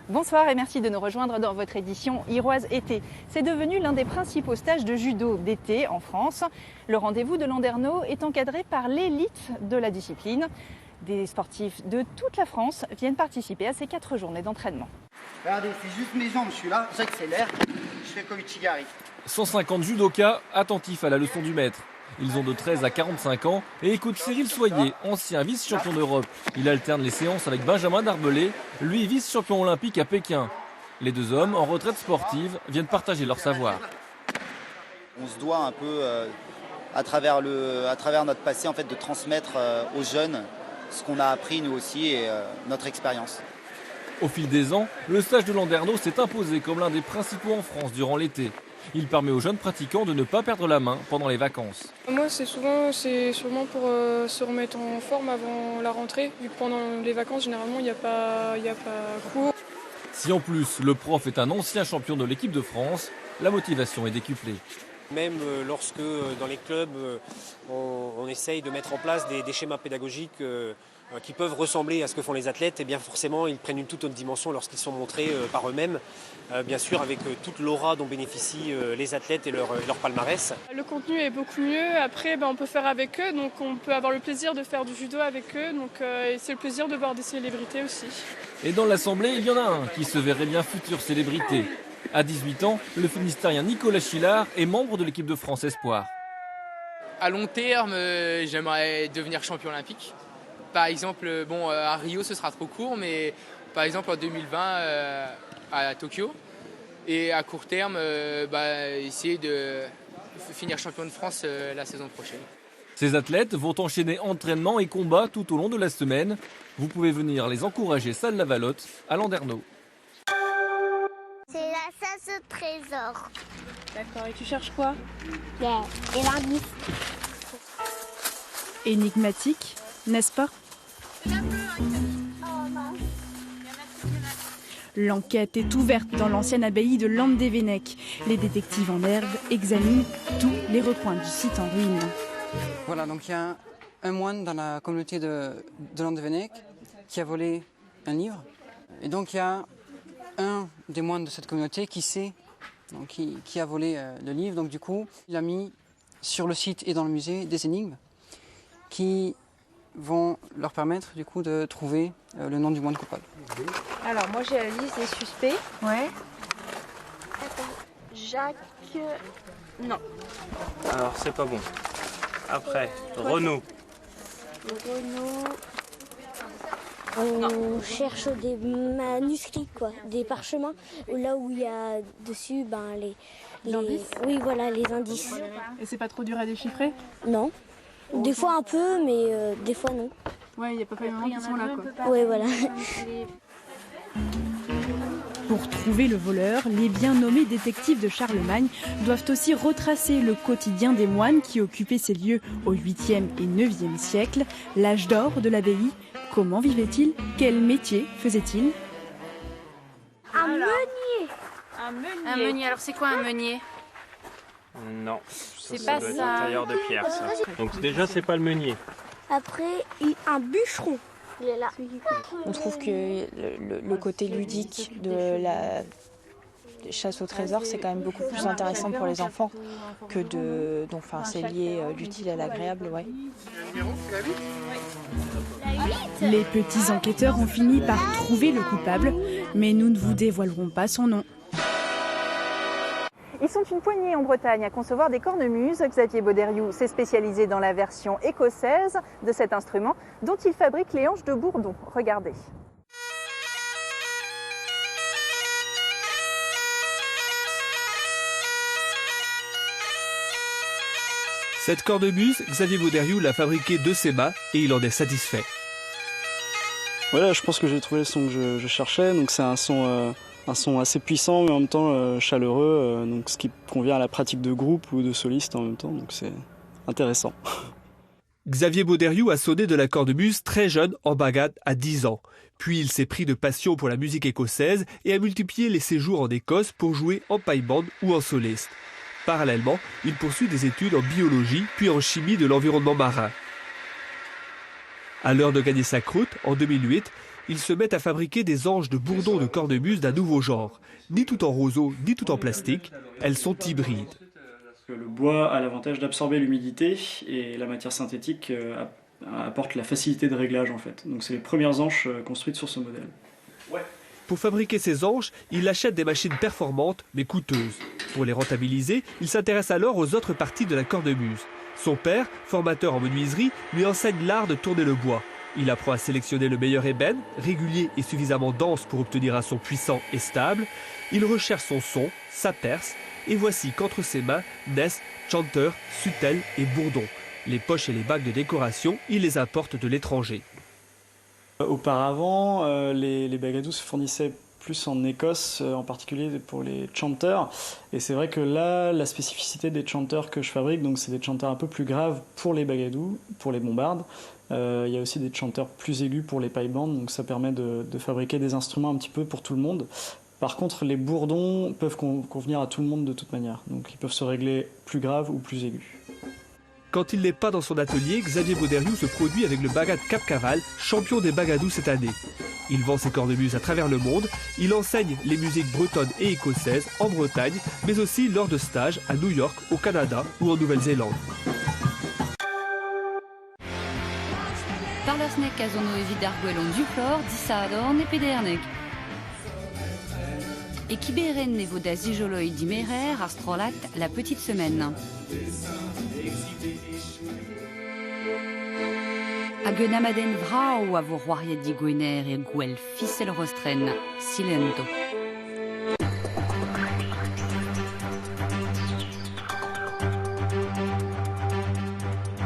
Bonsoir et merci de nous rejoindre dans votre édition Iroise été. C'est devenu l'un des principaux stages de judo d'été en France. Le rendez-vous de Landerneau est encadré par l'élite de la discipline. Des sportifs de toute la France viennent participer à ces 4 journées d'entraînement. Regardez, c'est juste mes jambes, je suis là, j'accélère, je fais comme Ichigari. 150 judokas attentifs à la leçon du maître. Ils ont de 13 à 45 ans et écoutent Cyril Soyer, ancien vice-champion d'Europe. Il alterne les séances avec Benjamin Darbelé, lui vice-champion olympique à Pékin. Les deux hommes, en retraite sportive, viennent partager leur savoir. On se doit un peu, à travers notre passé, en fait, de transmettre aux jeunes ce qu'on a appris nous aussi et notre expérience. Au fil des ans, le stage de Landerneau s'est imposé comme l'un des principaux en France durant l'été. Il permet aux jeunes pratiquants de ne pas perdre la main pendant les vacances. Moi, c'est sûrement pour se remettre en forme avant la rentrée, vu que pendant les vacances, généralement, il n'y a pas cours. Si en plus le prof est un ancien champion de l'équipe de France, la motivation est décuplée. Même lorsque dans les clubs, on essaye de mettre en place des schémas pédagogiques qui peuvent ressembler à ce que font les athlètes, et bien forcément ils prennent une toute autre dimension lorsqu'ils sont montrés par eux-mêmes, bien sûr avec toute l'aura dont bénéficient les athlètes et leur palmarès. Le contenu est beaucoup mieux, après on peut faire avec eux, donc on peut avoir le plaisir de faire du judo avec eux, donc et c'est le plaisir de voir des célébrités aussi. Et dans l'assemblée, il y en a un qui se verrait bien future célébrité. À 18 ans, le Finistérien Nicolas Chillard est membre de l'équipe de France Espoir. À long terme, j'aimerais devenir champion olympique. Par exemple, à Rio, ce sera trop court, mais par exemple en 2020 à Tokyo. Et à court terme, essayer de finir champion de France la saison prochaine. Ces athlètes vont enchaîner entraînement et combat tout au long de la semaine. Vous pouvez venir les encourager salle Lavallotte à Landerneau. C'est la chasse au trésor. D'accord, et tu cherches quoi? Et l'indice. Énigmatique, n'est-ce pas? L'enquête est ouverte dans l'ancienne abbaye de Landévennec. Les détectives en herbe examinent tous les recoins du site en ruine. Voilà, donc il y a un moine dans la communauté de Landévennec qui a volé un livre. Et donc il y a un des moines de cette communauté qui sait, donc qui a volé le livre. Donc du coup, il a mis sur le site et dans le musée des énigmes qui vont leur permettre du coup de trouver le nom du moine coupable. Alors moi j'ai la liste des suspects. Ouais. Jacques... Non. Alors c'est pas bon. Après, Renaud. On cherche des manuscrits, quoi, des parchemins, là où il y a dessus les indices. Oui, voilà, les indices. Et c'est pas trop dur à déchiffrer? Non. Des fois un peu, mais des fois non. Ouais, il n'y a pas de moments qui sont là, quoi. Ouais, voilà. Pour trouver le voleur, les bien nommés détectives de Charlemagne doivent aussi retracer le quotidien des moines qui occupaient ces lieux au 8e et 9e siècle, l'âge d'or de l'abbaye. Comment vivaient-ils? Quel métier faisaient-ils? Un meunier. Un meunier, alors c'est quoi un meunier? Non, C'est pas doit être ça. un tailleur de pierre, ça. Donc déjà, c'est pas le meunier. Après, un bûcheron. Il est là. On trouve que le côté ludique de la chasse au trésor, c'est quand même beaucoup plus intéressant pour les enfants que de... Donc, c'est lié l'utile à l'agréable, ouais. Les petits enquêteurs ont fini par trouver le coupable, mais nous ne vous dévoilerons pas son nom. Ils sont une poignée en Bretagne à concevoir des cornemuses. Xavier Bauderiou s'est spécialisé dans la version écossaise de cet instrument dont il fabrique les hanches de bourdon. Regardez. Cette cornemuse, Xavier Bauderiou l'a fabriquée de ses mains et il en est satisfait. Voilà, je pense que j'ai trouvé le son que je cherchais. Donc c'est un son assez puissant mais en même temps chaleureux, donc ce qui convient à la pratique de groupe ou de soliste en même temps, donc c'est intéressant. Xavier Bauderiou a sonné de la cornemuse très jeune en bagade à 10 ans. Puis il s'est pris de passion pour la musique écossaise et a multiplié les séjours en Écosse pour jouer en paille band ou en soliste. Parallèlement, il poursuit des études en biologie puis en chimie de l'environnement marin. À l'heure de gagner sa croûte, en 2008, ils se mettent à fabriquer des anges de bourdon de cornemuse d'un nouveau genre. Ni tout en roseau, ni tout en plastique, elles sont hybrides. Le bois a l'avantage d'absorber l'humidité et la matière synthétique apporte la facilité de réglage en fait. Donc c'est les premières anches construites sur ce modèle. Pour fabriquer ces anches, il achète des machines performantes mais coûteuses. Pour les rentabiliser, il s'intéresse alors aux autres parties de la cornemuse. Son père, formateur en menuiserie, lui enseigne l'art de tourner le bois. Il apprend à sélectionner le meilleur ébène, régulier et suffisamment dense pour obtenir un son puissant et stable. Il recherche son son, sa perce, et voici qu'entre ses mains naissent chanteur, sutelle et bourdon. Les poches et les bagues de décoration, il les importe de l'étranger. Auparavant, les bagadous se fournissaient plus en Écosse, en particulier pour les chanteurs. Et c'est vrai que là, la spécificité des chanteurs que je fabrique, donc c'est des chanteurs un peu plus graves pour les bagadous, pour les bombardes. Il y a aussi des chanteurs plus aigus pour les paille-bandes, donc ça permet de fabriquer des instruments un petit peu pour tout le monde. Par contre, les bourdons peuvent convenir à tout le monde de toute manière, donc ils peuvent se régler plus graves ou plus aigus. Quand il n'est pas dans son atelier, Xavier Bauderiou se produit avec le Bagad Cap-Caval, champion des bagadous cette année. Il vend ses cornemuses à travers le monde, il enseigne les musiques bretonnes et écossaises en Bretagne, mais aussi lors de stages à New York, au Canada ou en Nouvelle-Zélande. Parlersnek a zono evit ar gwellon duplor, disadorn e pedernek. Et kiberen ne vo da zijoloi dimerer ar strolat la petite semaine. Hag un amaden vrao a vo c'hoariet di gwener e gwell fisel rostren, silento.